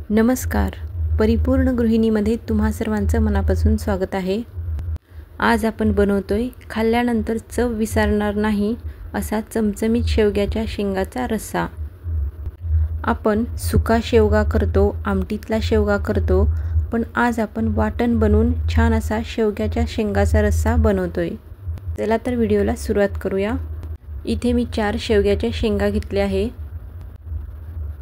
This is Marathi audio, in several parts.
नमस्कार. परिपूर्ण गृहिणीमध्ये तुम्हा सर्वांचं मनापासून स्वागत आहे. आज आपण बनवतोय खाल्ल्यानंतर चव विसरणार नाही असा चमचमीत शेवग्याच्या शेंगाचा रस्सा. आपण सुका शेवगा करतो, आमटीतला शेवगा करतो, पण आज आपण वाटण बनवून छान असा शेवग्याच्या शेंगाचा रस्सा बनवतोय. चला तर व्हिडिओला सुरुवात करूया. इथे मी 4 शेवग्याच्या शेंगा घेतल्या आहे.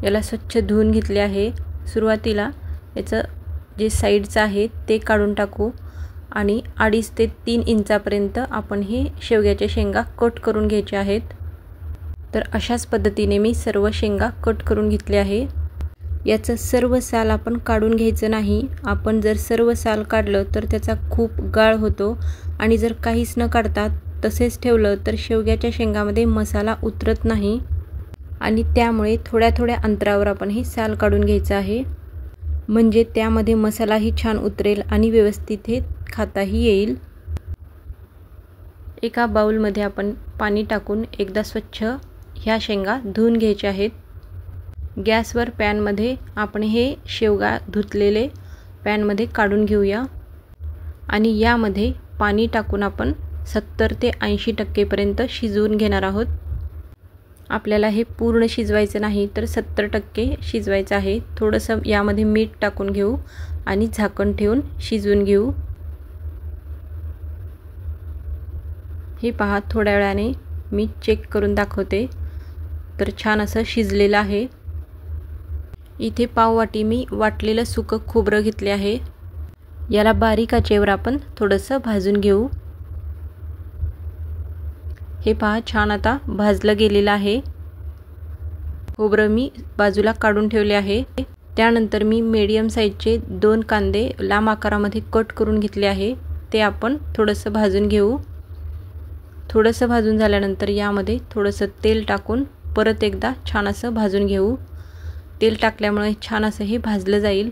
याला स्वच्छ धुवून घेतले आहे. सुरुवातीला याचं जे साईडचं आहे ते काढून टाकू आणि 2.5 ते 3 इंचापर्यंत आपण हे शेवग्याच्या शेंगा कट करून घ्यायचे आहेत. तर अशाच पद्धतीने मी सर्व शेंगा कट करून घेतले आहे. याचं सर्व साल आपण काढून घ्यायचं नाही. आपण जर सर्व साल काढलं तर त्याचा खूप गाळ होतो आणि जर काहीच न काढता तसेच ठेवलं तर शेवग्याच्या शेंगामध्ये मसाला उतरत नाही आणि त्यामुळे थोड्या थोड्या अंतरावर आपण हे साल काढून घ्यायचं आहे. म्हणजे त्यामध्ये मसालाही छान उतरेल आणि व्यवस्थित हे खाताही येईल. एका बाउलमध्ये आपण पाणी टाकून एकदा स्वच्छ ह्या शेंगा धुवून घ्यायच्या आहेत. गॅसवर पॅनमध्ये आपण हे शेवगा धुतलेले पॅनमध्ये काढून घेऊया आणि यामध्ये पाणी टाकून आपण 70 ते 80% शिजवून घेणार आहोत. आपल्याला हे पूर्ण शिजवायचं नाही तर 70% शिजवायचं आहे. थोडंसं यामध्ये मीठ टाकून घेऊ आणि झाकण ठेवून शिजवून घेऊ. हे पहा, थोड्या वेळाने मी चेक करून दाखवते. तर छान असं शिजलेलं आहे. इथे पाव वाटी मी वाटलेलं सुकं खोबरं घेतले आहे. याला बारीक आचेवर आपण थोडंसं भाजून घेऊ. हे पहा, छान आता भाजलं गेलेलं आहे. खोबरं मी बाजूला काढून ठेवले आहे. त्यानंतर मी मीडियम साईजचे 2 कांदे लांब आकारामध्ये कट करून घेतले आहे. ते आपण थोडंसं भाजून घेऊ. थोडंसं भाजून झाल्यानंतर यामध्ये थोडंसं तेल टाकून परत एकदा छान असं भाजून घेऊ. तेल टाकल्यामुळे छान असं हे भाजलं जाईल.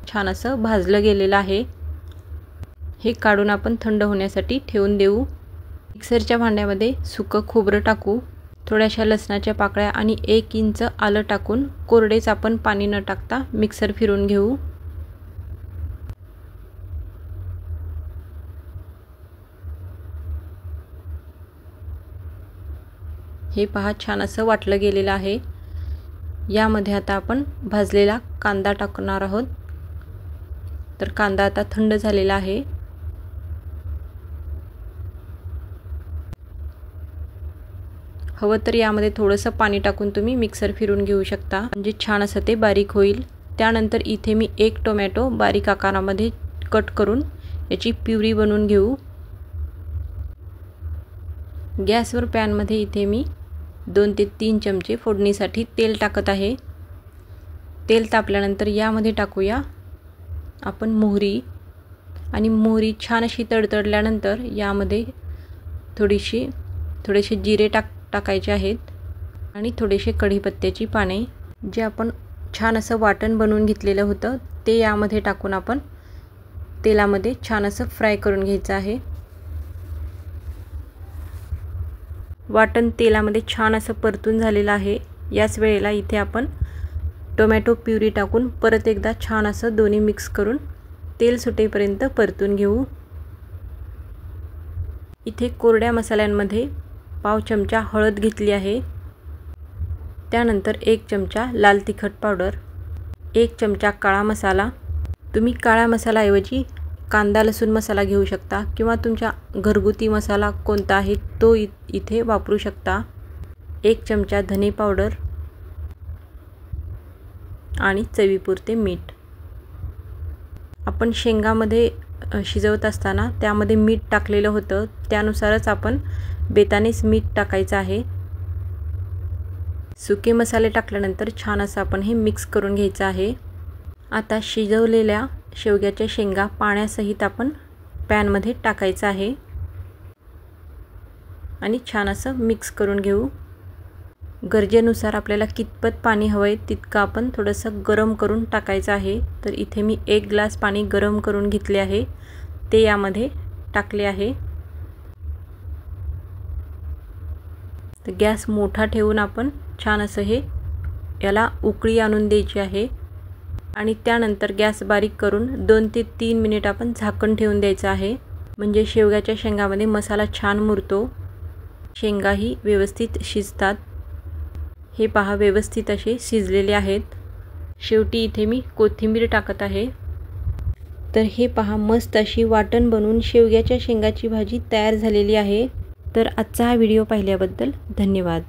छान असं भाजलं गेलेलं आहे. हे काढून आपण थंड होण्यासाठी ठेवून देऊ. मिक्सरच्या भांड्यामध्ये सुकं खोबरं टाकू. थोड्याशा लसणाच्या पाकळ्या आणि 1 इंच आलं टाकून कोरडेच आपण पाणी न टाकता मिक्सर फिरवून घेऊ. हे पहा, छान असं वाटलं गेलेलं आहे. यामध्ये आता आपण भाजलेला कांदा टाकणार आहोत. तर कांदा आता थंड झालेला आहे. हवं तर यामध्ये थोडंसं पाणी टाकून तुम्ही मिक्सर फिरवून घेऊ शकता, म्हणजे छान असं ते बारीक होईल. त्यानंतर इथे मी 1 टोमॅटो बारीक आकारामध्ये कट करून याची प्युरी बनवून घेऊ. गॅसवर पॅनमध्ये इथे मी 2 ते 3 चमचे फोडणीसाठी तेल टाकत आहे. तेल तापल्यानंतर यामध्ये टाकूया आपण मोहरी आणि मोहरी छान अशी तडतडल्यानंतर यामध्ये थोडेसे जिरे टाकायचे आहेत आणि थोडेसे कढीपत्त्याची पाने, जे आपण छान असं वाटण बनवून घेतलेलं होतं ते यामध्ये टाकून आपण तेलामध्ये छान असं फ्राय करून घ्यायचं आहे. वाटण तेलामध्ये छान असं परतून झालेलं आहे. याच वेळेला इथे आपण टोमॅटो प्युरी टाकून परत एकदा छान असं दोन्ही मिक्स करून तेल सुटेपर्यंत परतून घेऊ. इथे कोरड्या मसाल्यांमध्ये पाव चमचा हळद घेतली आहे. त्यानंतर 1 चमचा लाल तिखट पावडर, 1 चमचा काळा मसाला. तुम्ही काळा मसालाऐवजी कांदा लसूण मसाला घेऊ शकता किंवा तुमचा घरगुती मसाला कोणता आहे तो इथे वापरू शकता. 1 चमचा धने पावडर आणि चवीपुरते मीठ. आपण शेंगामध्ये शिजवत असताना त्यामध्ये मीठ टाकलेलं होतं, त्यानुसारच आपण बेतानेच मीठ टाकायचं आहे. सुके मसाले टाकल्यानंतर छान असं आपण हे मिक्स करून घ्यायचं आहे. आता शिजवलेल्या शेवग्याच्या शेंगा पाण्यासहित आपण पॅनमध्ये टाकायचं आहे आणि छान असं मिक्स करून घेऊ. गरजेनुसार आपल्याला कितपत पाणी हवं आहे तितकं आपण थोडंसं गरम करून टाकायचं आहे. तर इथे मी 1 ग्लास पाणी गरम करून घेतले आहे, ते यामध्ये टाकले आहे. तर गॅस मोठा ठेवून आपण छान असं हे याला उकळी आणून द्यायची आहे आणि त्यानंतर गॅस बारीक करून 2 ते 3 मिनिट आपण झाकण ठेवून द्यायचं आहे, म्हणजे शेवग्याच्या शेंगामध्ये मसाला छान मुरतो, शेंगाही व्यवस्थित शिजतात। हे पहा व्यवस्थित असे शिजलेले आहेत। शेवटी इथे मी कोथिंबीर टाकत आहे। तर हे पहा मस्त अशी वाटण बनवून शेवग्याच्या शेंगाची भाजी तयार झालेली आहे। तर आजचा हा व्हिडिओ पाहिल्याबद्दल धन्यवाद।